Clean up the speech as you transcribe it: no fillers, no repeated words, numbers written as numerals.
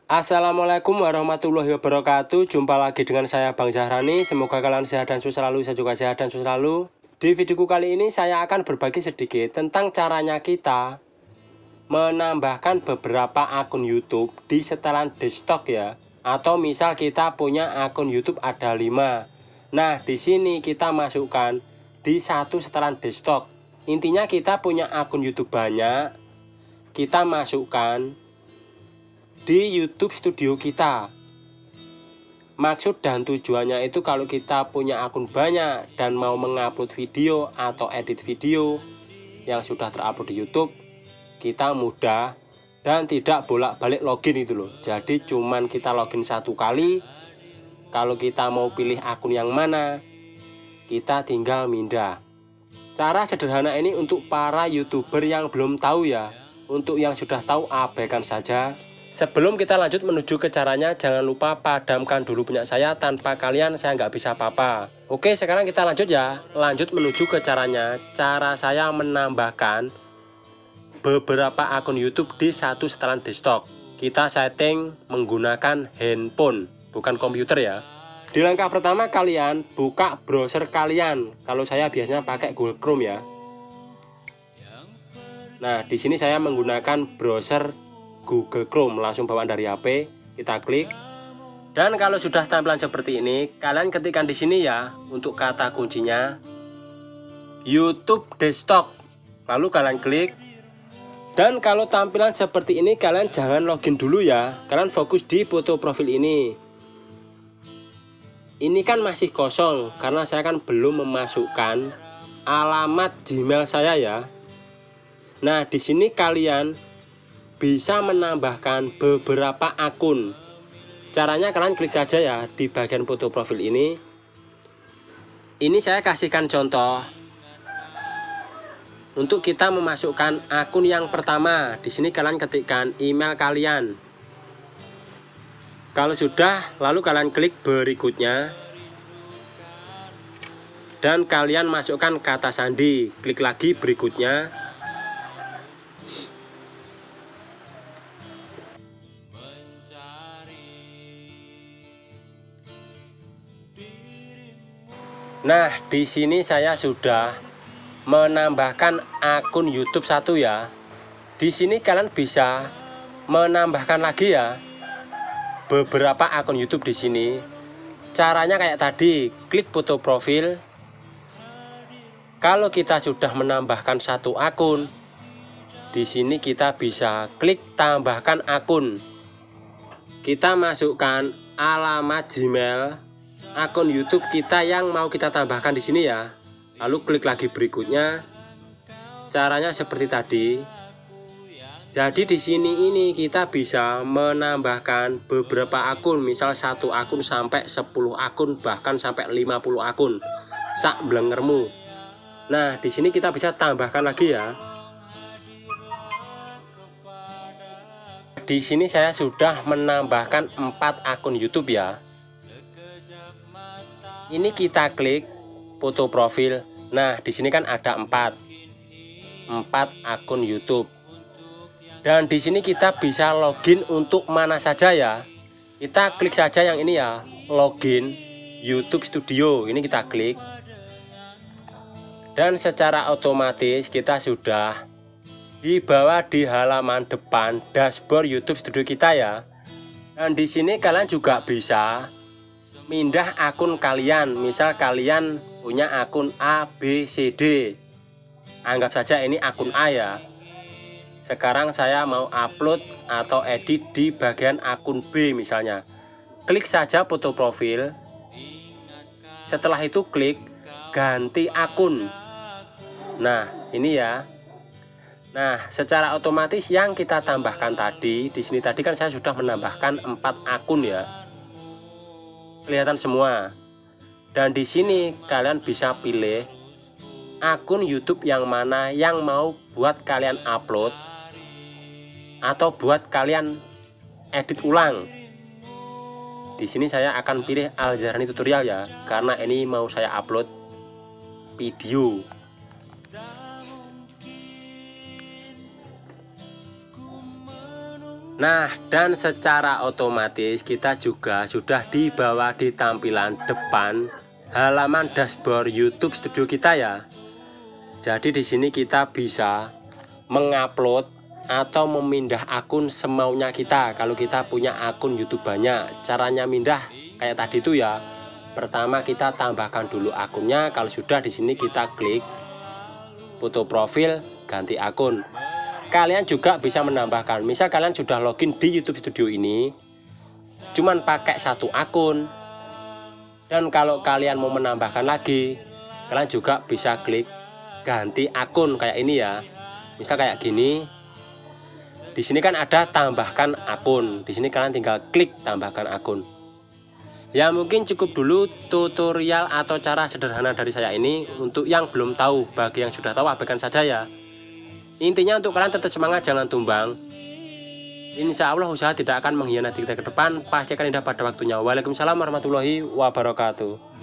Assalamualaikum warahmatullahi wabarakatuh. Jumpa lagi dengan saya Bang Zahrani. Semoga kalian sehat dan sukses selalu. Saya juga sehat dan sukses selalu. Di videoku kali ini saya akan berbagi sedikit tentang caranya kita menambahkan beberapa akun YouTube di setelan desktop ya. Atau misal kita punya akun YouTube ada 5. Nah, di sini kita masukkan di satu setelan desktop. Intinya kita punya akun YouTube banyak, kita masukkan di YouTube Studio kita. Maksud dan tujuannya itu kalau kita punya akun banyak dan mau mengupload video atau edit video yang sudah terupload di YouTube, kita mudah dan tidak bolak-balik login itu loh. Jadi cuman kita login satu kali. Kalau kita mau pilih akun yang mana, kita tinggal pindah. Cara sederhana ini untuk para YouTuber yang belum tahu ya. Untuk yang sudah tahu abaikan saja. Sebelum kita lanjut menuju ke caranya, jangan lupa padamkan dulu punya saya. Tanpa kalian saya nggak bisa apa-apa. Oke, sekarang kita lanjut ya. Lanjut menuju ke caranya. Cara saya menambahkan beberapa akun YouTube di satu setelan desktop. Kita setting menggunakan handphone, bukan komputer ya. Di langkah pertama kalian buka browser kalian. Kalau saya biasanya pakai Google Chrome ya. Nah, di sini saya menggunakan browser Google Chrome, langsung bawaan dari HP, kita klik. Dan kalau sudah tampilan seperti ini, kalian ketikkan di sini ya untuk kata kuncinya YouTube Desktop. Lalu kalian klik. Dan kalau tampilan seperti ini, kalian jangan login dulu ya. Kalian fokus di foto profil ini. Ini kan masih kosong karena saya kan belum memasukkan alamat Gmail saya ya. Nah, di sini kalian bisa menambahkan beberapa akun. Caranya kalian klik saja ya di bagian foto profil ini. Ini saya kasihkan contoh untuk kita memasukkan akun yang pertama. Di sini kalian ketikkan email kalian. Kalau sudah, lalu kalian klik berikutnya. Dan kalian masukkan kata sandi. Klik lagi berikutnya. Nah, di sini saya sudah menambahkan akun YouTube 1 ya. Di sini kalian bisa menambahkan lagi ya beberapa akun YouTube di sini. Caranya kayak tadi, klik foto profil. Kalau kita sudah menambahkan satu akun, di sini kita bisa klik tambahkan akun. Kita masukkan alamat Gmail akun YouTube kita yang mau kita tambahkan di sini ya. Lalu klik lagi berikutnya. Caranya seperti tadi. Jadi di sini ini kita bisa menambahkan beberapa akun, misal satu akun sampai 10 akun, bahkan sampai 50 akun. Sak blengermu. Nah, di sini kita bisa tambahkan lagi ya. Di sini saya sudah menambahkan 4 akun YouTube ya. Ini kita klik foto profil. Nah, di sini kan ada 4 akun YouTube. Dan di sini kita bisa login untuk mana saja ya. Kita klik saja yang ini ya, login YouTube Studio. Ini kita klik. Dan secara otomatis kita sudah dibawa di halaman depan dashboard YouTube Studio kita ya. Dan di sini kalian juga bisa pindah akun kalian. Misal kalian punya akun A, B, C, D. Anggap saja ini akun A ya. Sekarang saya mau upload atau edit di bagian akun B misalnya. Klik saja foto profil. Setelah itu klik ganti akun. Nah, ini ya. Nah, secara otomatis yang kita tambahkan tadi, di sini tadi kan saya sudah menambahkan 4 akun ya. Kelihatan semua. Dan di sini kalian bisa pilih akun YouTube yang mana yang mau buat kalian upload atau buat kalian edit ulang. Di sini saya akan pilih Al Zahrani Tutorial ya, karena ini mau saya upload video. Nah, dan secara otomatis kita juga sudah dibawa di tampilan depan halaman dashboard YouTube Studio kita ya. Jadi di sini kita bisa mengupload atau memindah akun semaunya kita. Kalau kita punya akun YouTube banyak, caranya mindah kayak tadi itu ya. Pertama kita tambahkan dulu akunnya. Kalau sudah, di sini kita klik foto profil, ganti akun. Kalian juga bisa menambahkan. Misal kalian sudah login di YouTube Studio ini, cuman pakai satu akun. Dan kalau kalian mau menambahkan lagi, kalian juga bisa klik ganti akun kayak ini ya. Misal kayak gini. Di sini kan ada tambahkan akun. Di sini kalian tinggal klik tambahkan akun. Ya mungkin cukup dulu tutorial atau cara sederhana dari saya ini. Untuk yang belum tahu, bagi yang sudah tahu abaikan saja ya. Intinya untuk kalian tetap semangat, jangan tumbang. Insya Allah usaha tidak akan mengkhianati kita ke depan. Pasti akan indah pada waktunya. Waalaikumsalam warahmatullahi wabarakatuh.